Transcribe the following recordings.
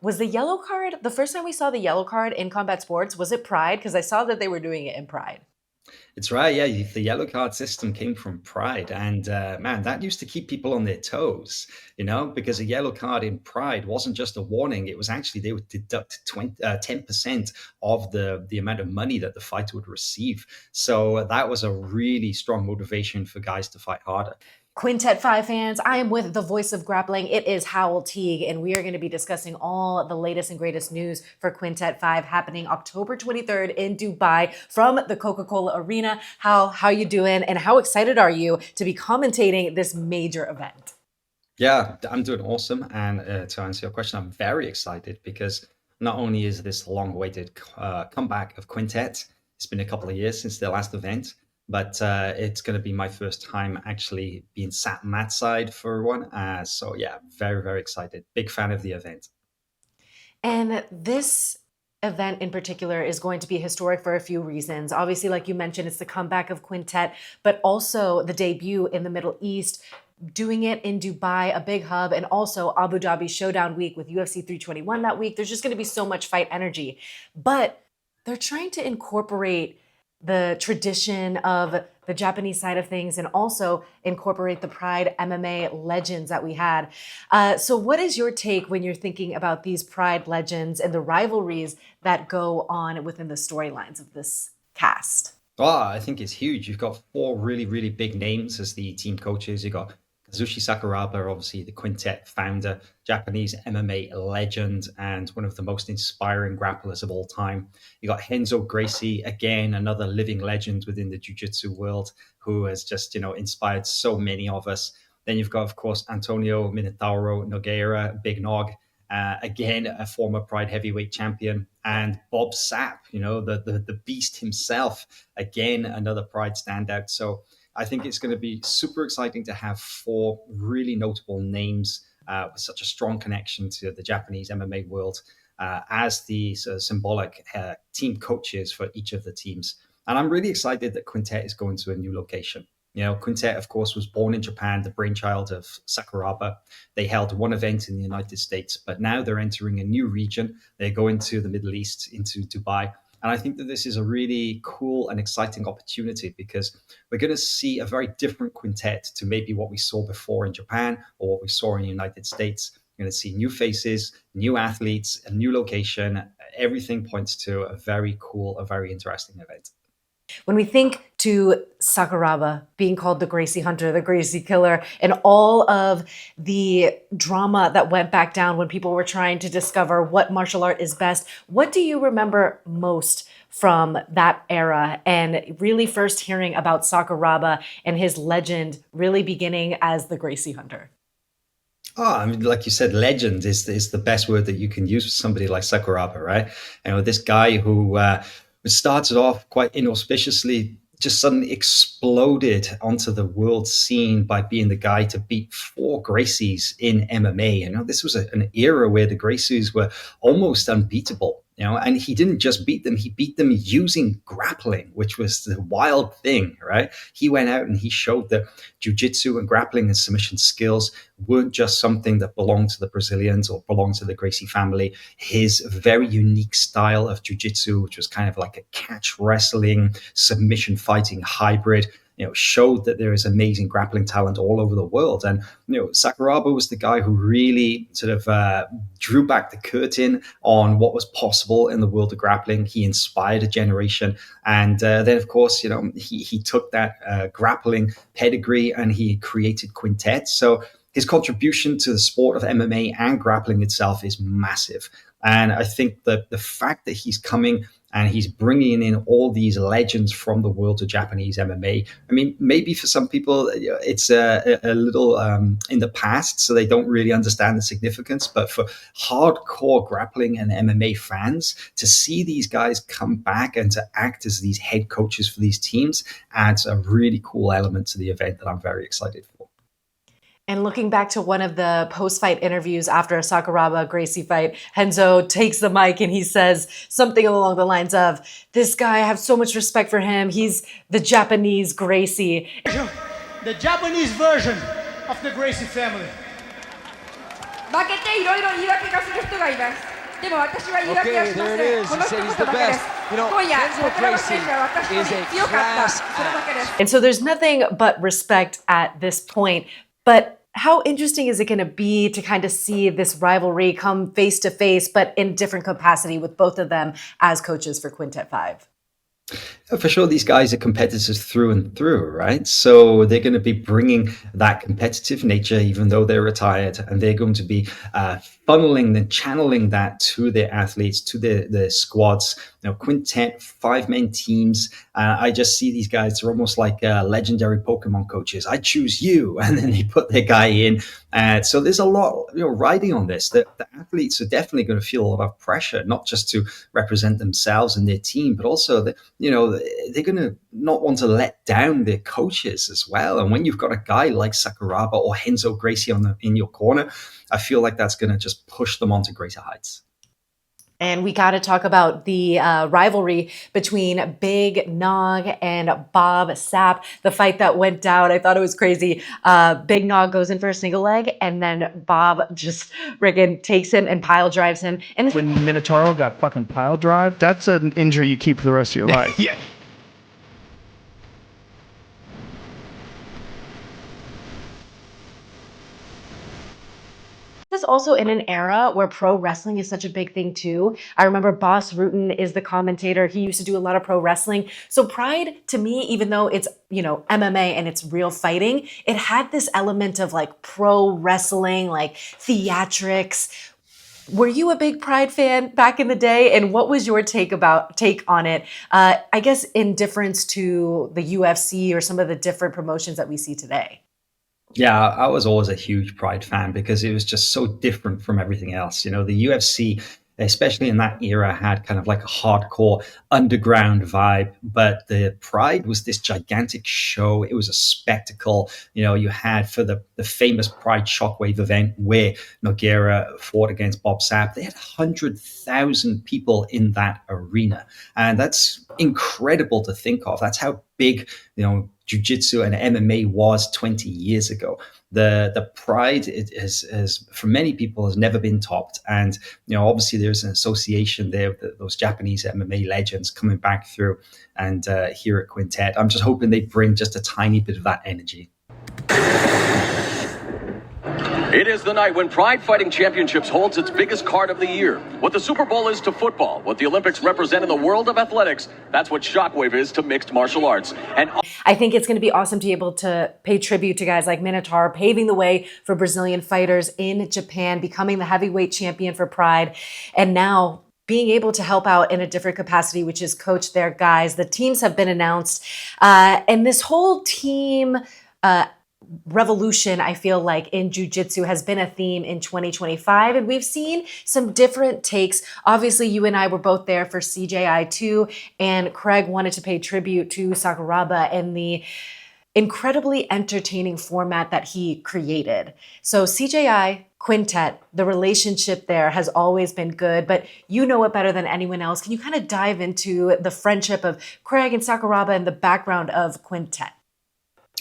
Was the yellow card, the first time we saw the yellow card in combat sports, was it Pride? Because I saw that they were doing it in Pride. It's right, yeah. The yellow card system came from Pride, and man, that used to keep people on their toes, because a yellow card in Pride wasn't just a warning; it was actually they would deduct 10% of the amount of money that the fighter would receive. So that was a really strong motivation for guys to fight harder. Quintet 5 fans, I am with the voice of grappling. It is Howell Teague, and we are going to be discussing all the latest and greatest news for Quintet 5 happening October 23rd in Dubai from the Coca-Cola Arena. How you doing, and how excited are you to be commentating this major event? Yeah, I'm doing awesome. And to answer your question, I'm very excited because not only is this long-awaited comeback of Quintet, it's been a couple of years since their last event, but it's going to be my first time actually being sat mat side for one. So yeah, very, very excited. Big fan of the event. And this event in particular is going to be historic for a few reasons. Obviously, like you mentioned, it's the comeback of Quintet, but also the debut in the Middle East, doing it in Dubai, a big hub, and also Abu Dhabi Showdown Week with UFC 321 that week. There's just going to be so much fight energy. But they're trying to incorporate the tradition of the Japanese side of things and also incorporate the Pride MMA legends that we had. So, what is your take when you're thinking about these Pride legends and the rivalries that go on within the storylines of this cast? Oh, I think it's huge. You've got four really, really big names as the team coaches. You've got Kazushi Sakuraba, obviously the Quintet founder, Japanese MMA legend, and one of the most inspiring grapplers of all time. You got Henzo Gracie, again, another living legend within the jiu-jitsu world, who has just, inspired so many of us. Then you've got, of course, Antonio Minotauro Nogueira, Big Nog, again, a former Pride heavyweight champion, and Bob Sapp, the beast himself, again, another Pride standout. So I think it's going to be super exciting to have four really notable names with such a strong connection to the Japanese MMA world as the sort of symbolic team coaches for each of the teams. And I'm really excited that Quintet is going to a new location. Quintet, of course, was born in Japan, the brainchild of Sakuraba. They held one event in the United States, but now they're entering a new region. They're going to the Middle East, into Dubai. And I think that this is a really cool and exciting opportunity because we're going to see a very different Quintet to maybe what we saw before in Japan or what we saw in the United States. We're going to see new faces, new athletes, a new location. Everything points to a very cool, a very interesting event. When we think to Sakuraba being called the Gracie Hunter, the Gracie Killer, and all of the drama that went back down when people were trying to discover what martial art is best, what do you remember most from that era and really first hearing about Sakuraba and his legend really beginning as the Gracie Hunter? Oh, I mean, like you said, legend is the best word that you can use for somebody like Sakuraba, right? This guy who started off quite inauspiciously, just suddenly exploded onto the world scene by being the guy to beat four Gracies in MMA. This was an era where the Gracies were almost unbeatable. And he didn't just beat them, he beat them using grappling, which was the wild thing, right? He went out and he showed that jiu-jitsu and grappling and submission skills weren't just something that belonged to the Brazilians or belonged to the Gracie family. His very unique style of jiu-jitsu, which was kind of like a catch wrestling, submission fighting hybrid, showed that there is amazing grappling talent all over the world. And, Sakuraba was the guy who really sort of drew back the curtain on what was possible in the world of grappling. He inspired a generation. And then, of course, he took that grappling pedigree and he created Quintet. So his contribution to the sport of MMA and grappling itself is massive. And I think that the fact that he's coming and he's bringing in all these legends from the world of Japanese MMA. I mean, maybe for some people it's a little in the past, so they don't really understand the significance. But for hardcore grappling and MMA fans, to see these guys come back and to act as these head coaches for these teams adds a really cool element to the event that I'm very excited for. And looking back to one of the post-fight interviews after a Sakuraba Gracie fight, Henzo takes the mic and he says something along the lines of, "This guy, I have so much respect for him. He's the Japanese Gracie." The Japanese version of the Gracie family. 負けていろいろ言い訳がする人がいます。でも私は言い訳は Okay, しま there せ it ん。 is. こ He の一 said he's 言 the だけで best. す。 You know, 今夜、 Denzel 桜庭選手は私 Gracie よ is り a 強かった。 class それだけです。 And so there's nothing but respect at this point. But how interesting is it going to be to kind of see this rivalry come face to face, but in different capacity with both of them as coaches for Quintet 5? For sure, these guys are competitors through and through, right? So they're going to be bringing that competitive nature, even though they're retired, and they're going to be funneling and channeling that to their athletes, to their squads. Quintet, 5-man teams. I just see these guys, they're almost like legendary Pokemon coaches. I choose you, and then they put their guy in. So there's a lot, riding on this. The athletes are definitely going to feel a lot of pressure, not just to represent themselves and their team, but also they're going to not want to let down their coaches as well. And when you've got a guy like Sakuraba or Henzo Gracie in your corner, I feel like that's going to just push them onto greater heights. And we got to talk about the rivalry between Big Nog and Bob Sapp, the fight that went down. I thought it was crazy. Big Nog goes in for a single leg, and then Bob just friggin' takes him and pile drives him. And When Minotauro got fucking pile drive, that's an injury you keep for the rest of your life. Yeah. This is also in an era where pro wrestling is such a big thing too. I remember Boss Rutan is the commentator. He used to do a lot of pro wrestling. So Pride, to me, even though it's, MMA and it's real fighting, it had this element of like pro wrestling, like theatrics. Were you a big Pride fan back in the day? And what was your take on it? I guess in difference to the UFC or some of the different promotions that we see today. Yeah, I was always a huge Pride fan because it was just so different from everything else. The UFC, especially in that era, had kind of like a hardcore underground vibe, but the Pride was this gigantic show. It was a spectacle. You had for the famous Pride Shockwave event where Nogueira fought against Bob Sapp, they had 100,000 people in that arena. And that's incredible to think of. That's how big, jiu-jitsu and MMA was 20 years ago. The pride has for many people has never been topped, and obviously there's an association there with those Japanese MMA legends coming back through, and here at Quintet, I'm just hoping they bring just a tiny bit of that energy. It is the night when Pride Fighting Championships holds its biggest card of the year. What the Super Bowl is to football, what the Olympics represent in the world of athletics, that's what Shockwave is to mixed martial arts. And I think it's going to be awesome to be able to pay tribute to guys like Minotaur, paving the way for Brazilian fighters in Japan, becoming the heavyweight champion for Pride, and now being able to help out in a different capacity, which is coach their guys. The teams have been announced, and this whole team revolution, I feel like, in jiu-jitsu has been a theme in 2025, and we've seen some different takes. Obviously, you and I were both there for CJI2, and Craig wanted to pay tribute to Sakuraba and the incredibly entertaining format that he created. So CJI, Quintet, the relationship there has always been good, but you know it better than anyone else. Can you kind of dive into the friendship of Craig and Sakuraba and the background of Quintet?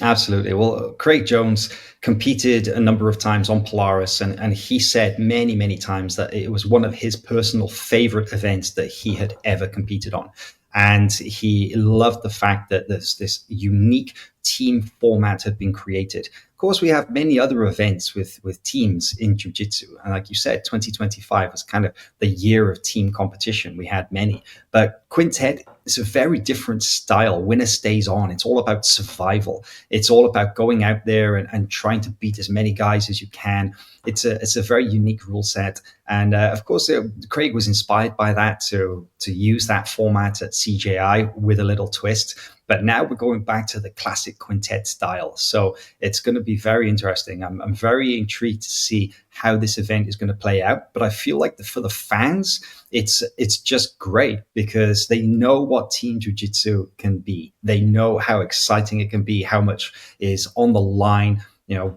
Absolutely. Well, Craig Jones competed a number of times on Polaris, and he said many, many times that it was one of his personal favorite events that he had ever competed on. And he loved the fact that this unique team format had been created. Of course, we have many other events with teams in jiu-jitsu. And like you said, 2025 was kind of the year of team competition. We had many. But Quintet is a very different style. Winner stays on. It's all about survival. It's all about going out there and trying to beat as many guys as you can. It's a very unique rule set. And of course, Craig was inspired by that to use that format at CJI with a little twist. But now we're going back to the classic Quintet style. So it's going to be very interesting. I'm very intrigued to see how this event is going to play out. But I feel like for the fans, it's just great because they know what team jiu-jitsu can be. They know how exciting it can be, how much is on the line.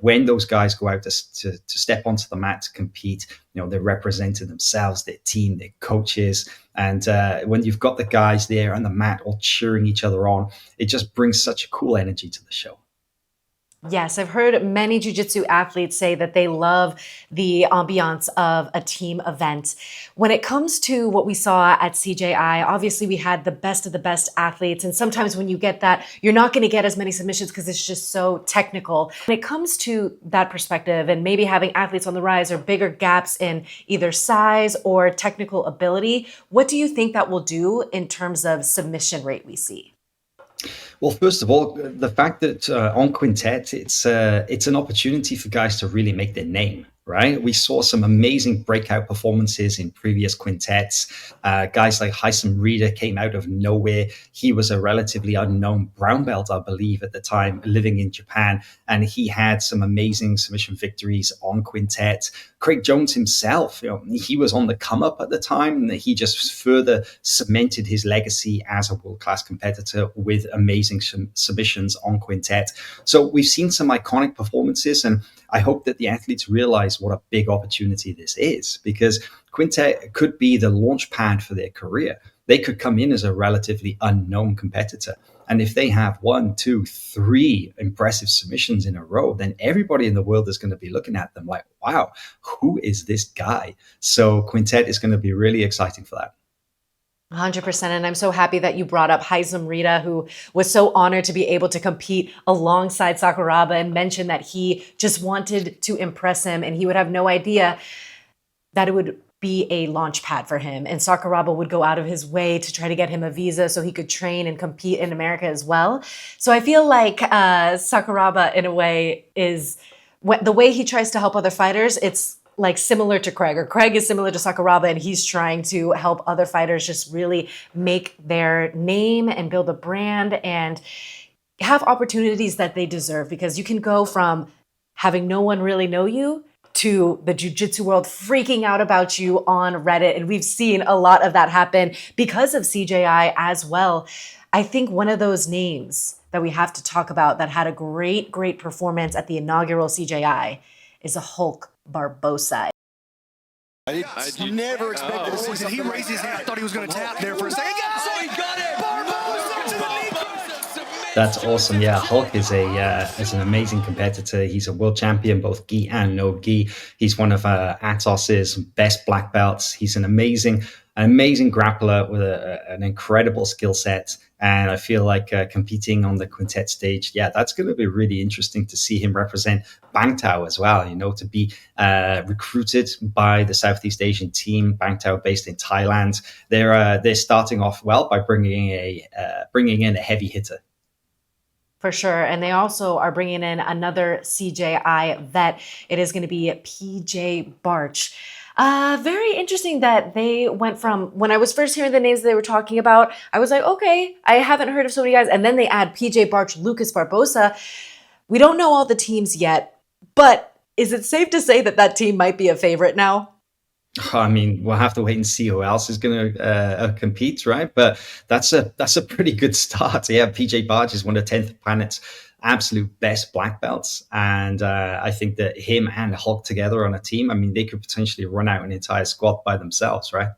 When those guys go out to step onto the mat to compete, they're representing themselves, their team, their coaches. And when you've got the guys there on the mat all cheering each other on, it just brings such a cool energy to the show. Yes, I've heard many jujitsu athletes say that they love the ambiance of a team event. When it comes to what we saw at CJI, obviously we had the best of the best athletes. And sometimes when you get that, you're not going to get as many submissions because it's just so technical. When it comes to that perspective and maybe having athletes on the rise or bigger gaps in either size or technical ability, what do you think that will do in terms of submission rate we see? Well, first of all, the fact that on Quintet, it's an opportunity for guys to really make their name. Right, we saw some amazing breakout performances in previous quintets. Guys like Heisam Reader came out of nowhere. He was a relatively unknown brown belt, I believe, at the time, living in Japan, and he had some amazing submission victories on Quintet. Craig Jones himself, he was on the come up at the time. He just further cemented his legacy as a world-class competitor with amazing submissions on Quintet. So we've seen some iconic performances, and I hope that the athletes realize what a big opportunity this is, because Quintet could be the launch pad for their career. They could come in as a relatively unknown competitor. And if they have 1, 2, 3 impressive submissions in a row, then everybody in the world is going to be looking at them like, wow, who is this guy? So Quintet is going to be really exciting for that. 100%. And I'm so happy that you brought up Heisam Rita, who was so honored to be able to compete alongside Sakuraba, and mentioned that he just wanted to impress him and he would have no idea that it would be a launch pad for him. And Sakuraba would go out of his way to try to get him a visa so he could train and compete in America as well. So I feel like Sakuraba, in a way, is the way he tries to help other fighters. It's like similar to Craig, or Craig is similar to Sakuraba, and he's trying to help other fighters just really make their name and build a brand and have opportunities that they deserve, because you can go from having no one really know you to the jiu-jitsu world freaking out about you on Reddit. And we've seen a lot of that happen because of CJI as well. I think one of those names that we have to talk about that had a great, great performance at the inaugural CJI is a Hulk Barbosa. I never expected to see something. He raised his hand. I thought he was going to tap there for a second. He got it! Barbosa to the knee. That's awesome. Yeah, Hulk is an amazing competitor. He's a world champion, both gi and no gi. He's one of Atos's best black belts. He's an amazing grappler with an incredible skill set. And I feel like competing on the Quintet stage, that's going to be really interesting to see him represent Bangtao as well, to be recruited by the Southeast Asian team, Bangtao based in Thailand. They're starting off well by bringing in a heavy hitter. For sure. And they also are bringing in another CJI vet. It is going to be PJ Barch. Very interesting that they went from, when I was first hearing the names they were talking about, I was like, okay, I haven't heard of so many guys. And then they add PJ Barch, Lucas Barbosa. We don't know all the teams yet, but is it safe to say that that team might be a favorite now? I mean, we'll have to wait and see who else is going to compete, right? But that's a pretty good start. Yeah, PJ Barch is one of 10th Planet's absolute best black belts, and I think that him and Hulk together on a team, I mean, they could potentially run out an entire squad by themselves, right?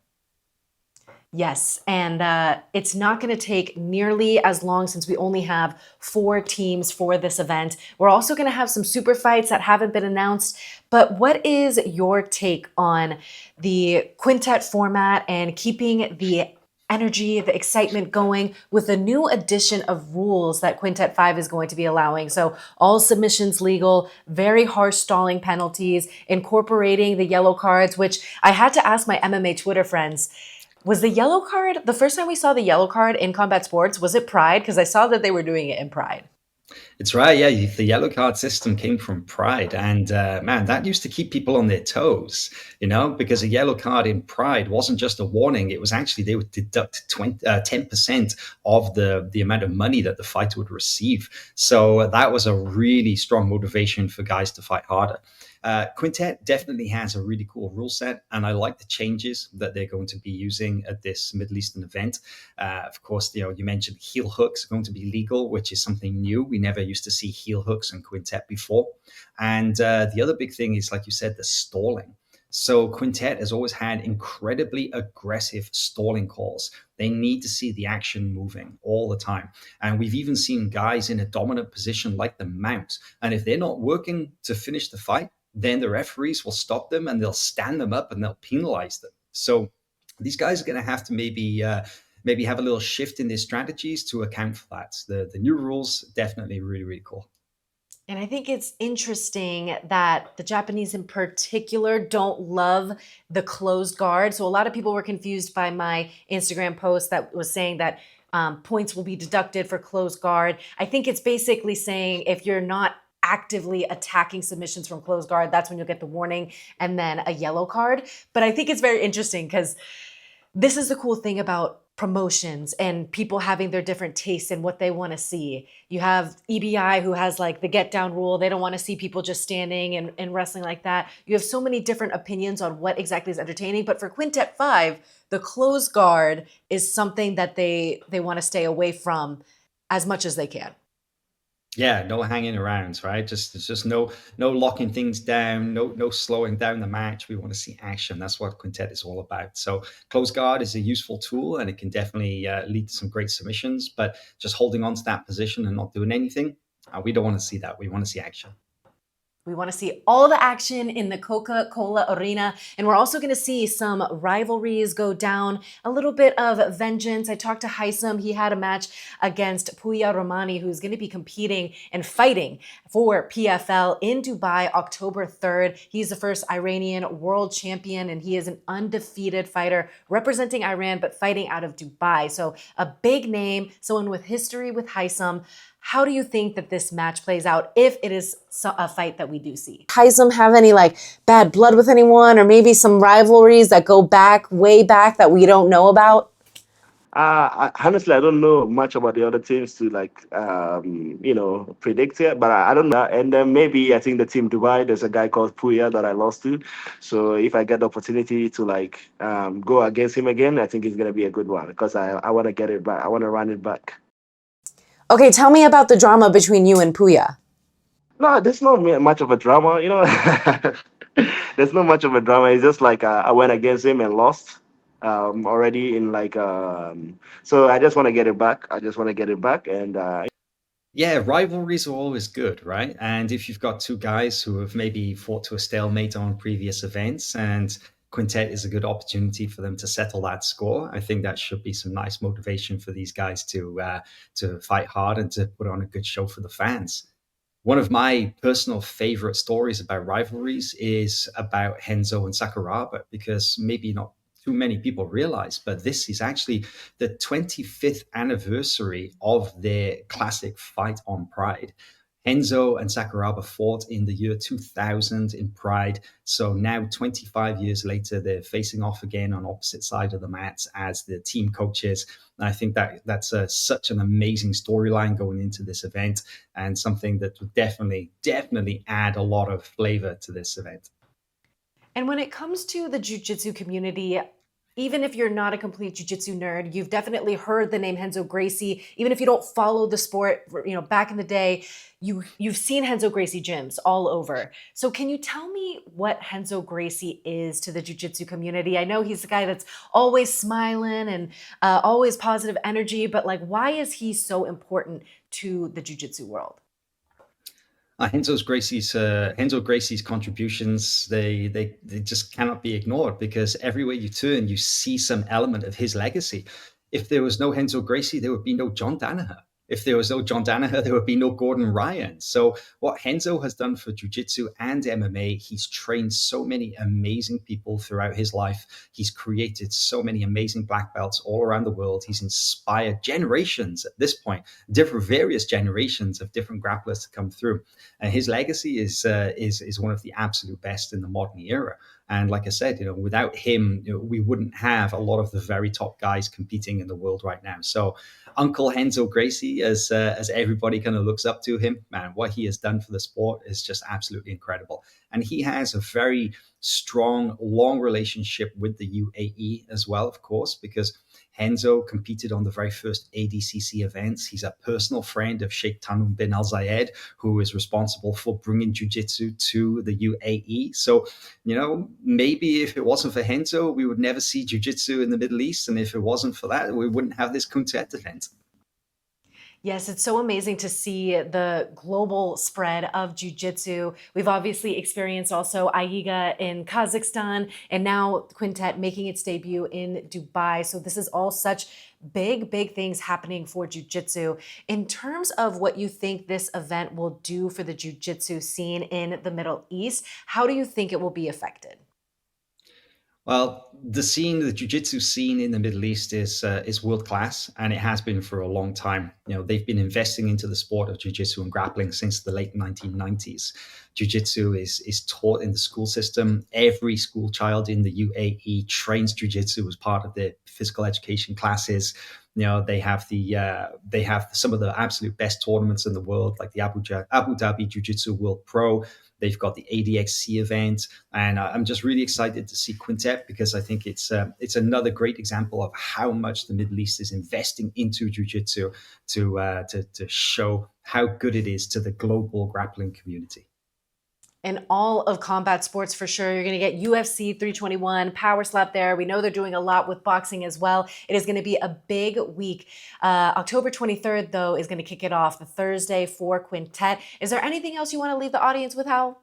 Yes, and it's not going to take nearly as long, since we only have 4 teams for this event. We're also going to have some super fights that haven't been announced. But what is your take on the Quintet format and keeping the energy, the excitement going with a new addition of rules that Quintet 5 is going to be allowing? So all submissions legal, very harsh stalling penalties, incorporating the yellow cards, which I had to ask my MMA Twitter friends, was the yellow card, the first time we saw the yellow card in combat sports, was it Pride? Because I saw that they were doing it in Pride. It's right. Yeah, the yellow card system came from Pride, and man, that used to keep people on their toes, because a yellow card in Pride wasn't just a warning. It was actually, they would deduct 10% of the amount of money that the fighter would receive. So that was a really strong motivation for guys to fight harder. Quintet definitely has a really cool rule set, and I like the changes that they're going to be using at this Middle Eastern event. Of course, you mentioned heel hooks are going to be legal, which is something new. We never used to see heel hooks in Quintet before. And the other big thing is, like you said, the stalling. So Quintet has always had incredibly aggressive stalling calls. They need to see the action moving all the time. And we've even seen guys in a dominant position like the mount. And if they're not working to finish the fight, then the referees will stop them and they'll stand them up and they'll penalize them. So these guys are going to have to maybe have a little shift in their strategies to account for that. The new rules, definitely really, really cool. And I think it's interesting that the Japanese in particular don't love the closed guard. So a lot of people were confused by my Instagram post that was saying that points will be deducted for closed guard. I think it's basically saying if you're not actively attacking submissions from closed guard, that's when you'll get the warning and then a yellow card. But I think it's very interesting because this is the cool thing about promotions and people having their different tastes and what they want to see. You have EBI who has like the get down rule. They don't want to see people just standing and wrestling like that. You have so many different opinions on what exactly is entertaining. But for Quintet 5, the closed guard is something that they want to stay away from as much as they can. Yeah, no hanging around, right? Just no locking things down, no slowing down the match. We want to see action. That's what Quintet is all about. So close guard is a useful tool, and it can definitely lead to some great submissions. But just holding on to that position and not doing anything, we don't want to see that. We want to see action. We want to see all the action in the Coca-Cola Arena. And we're also going to see some rivalries go down, a little bit of vengeance. I talked to Haitham. He had a match against Puya Romani, who's going to be competing and fighting for PFL in Dubai, October 3rd. He's the first Iranian world champion, and he is an undefeated fighter representing Iran, but fighting out of Dubai. So a big name, someone with history with Haitham. How do you think that this match plays out if it is a fight that we do see? Haitham have any like bad blood with anyone or maybe some rivalries that go back, way back that we don't know about? Honestly, I don't know much about the other teams to predict it, but I don't know. And then maybe I think the team Dubai, there's a guy called Puya that I lost to. So if I get the opportunity to go against him again, I think it's going to be a good one because I want to get it back. I want to run it back. Okay, tell me about the drama between you and Puya. No, there's not much of a drama, There's not much of a drama. It's just like I went against him and lost already so I just want to get it back. And yeah, rivalries are always good, right? And if you've got two guys who have maybe fought to a stalemate on previous events and Quintet is a good opportunity for them to settle that score, I think that should be some nice motivation for these guys to fight hard and to put on a good show for the fans. One of my personal favorite stories about rivalries is about Renzo and Sakuraba, because maybe not too many people realize, but this is actually the 25th anniversary of their classic fight on Pride. Renzo and Sakuraba fought in the year 2000 in Pride. So now 25 years later, they're facing off again on opposite side of the mat as the team coaches. And I think that's such an amazing storyline going into this event and something that would definitely add a lot of flavor to this event. And when it comes to the jiu-jitsu community, even if you're not a complete jiu-jitsu nerd, you've definitely heard the name Renzo Gracie. Even if you don't follow the sport, back in the day, you've seen Renzo Gracie gyms all over. So can you tell me what Renzo Gracie is to the jiu-jitsu community? I know he's the guy that's always smiling and always positive energy, but why is he so important to the jiu-jitsu world? Renzo Gracie's contributions, they just cannot be ignored because everywhere you turn, you see some element of his legacy. If there was no Renzo Gracie, there would be no John Danaher. If there was no John Danaher, there would be no Gordon Ryan. So what Renzo has done for jiu-jitsu and MMA, he's trained so many amazing people throughout his life. He's created so many amazing black belts all around the world. He's inspired generations at this point, various generations of different grapplers to come through. And his legacy is one of the absolute best in the modern era. And like I said, without him, we wouldn't have a lot of the very top guys competing in the world right now. So Uncle Renzo Gracie, as everybody kind of looks up to him, man, what he has done for the sport is just absolutely incredible. And he has a very strong, long relationship with the UAE as well, of course, because Henzo competed on the very first ADCC events. He's a personal friend of Sheikh Tamim bin Al Zayed, who is responsible for bringing jiu-jitsu to the UAE. So, maybe if it wasn't for Henzo, we would never see jiu-jitsu in the Middle East. And if it wasn't for that, we wouldn't have this Quintet event. Yes, it's so amazing to see the global spread of jiu-jitsu. We've obviously experienced also Aiga in Kazakhstan, and now Quintet making its debut in Dubai. So this is all such big, big things happening for jiu-jitsu. In terms of what you think this event will do for the jiu-jitsu scene in the Middle East, how do you think it will be affected? Well, the jiu-jitsu scene in the Middle East is world class, and it has been for a long time. They've been investing into the sport of jiu-jitsu and grappling since the late 1990s. Jiu-jitsu is taught in the school system. Every school child in the UAE trains jiu-jitsu as part of their physical education classes. They have some of the absolute best tournaments in the world, like the Abu Dhabi Jiu-Jitsu World Pro. They've got the ADXC event, and I'm just really excited to see Quintet because I think it's another great example of how much the Middle East is investing into jiu-jitsu to show how good it is to the global grappling community. In all of combat sports, for sure, you're going to get UFC 321, Power Slap there. We know they're doing a lot with boxing as well. It is going to be a big week. October 23rd, though, is going to kick it off, the Thursday for Quintet. Is there anything else you want to leave the audience with, Hal?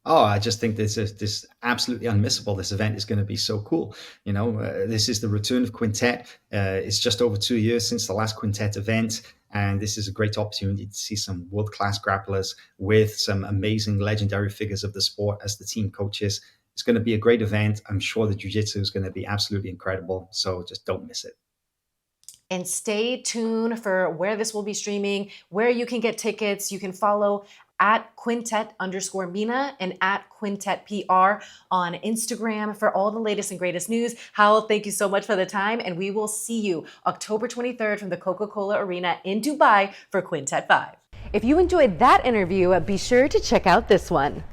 Oh, I just think this absolutely unmissable. This event is going to be so cool. This is the return of Quintet. It's just over 2 years since the last Quintet event. And this is a great opportunity to see some world-class grapplers with some amazing legendary figures of the sport as the team coaches. It's going to be a great event. I'm sure the jiu-jitsu is going to be absolutely incredible. So just don't miss it. And stay tuned for where this will be streaming, where you can get tickets. You can follow at Quintet_Mina and at Quintet PR on Instagram for all the latest and greatest news. Howell, thank you so much for the time, and we will see you October 23rd from the Coca-Cola Arena in Dubai for Quintet 5. If you enjoyed that interview, be sure to check out this one.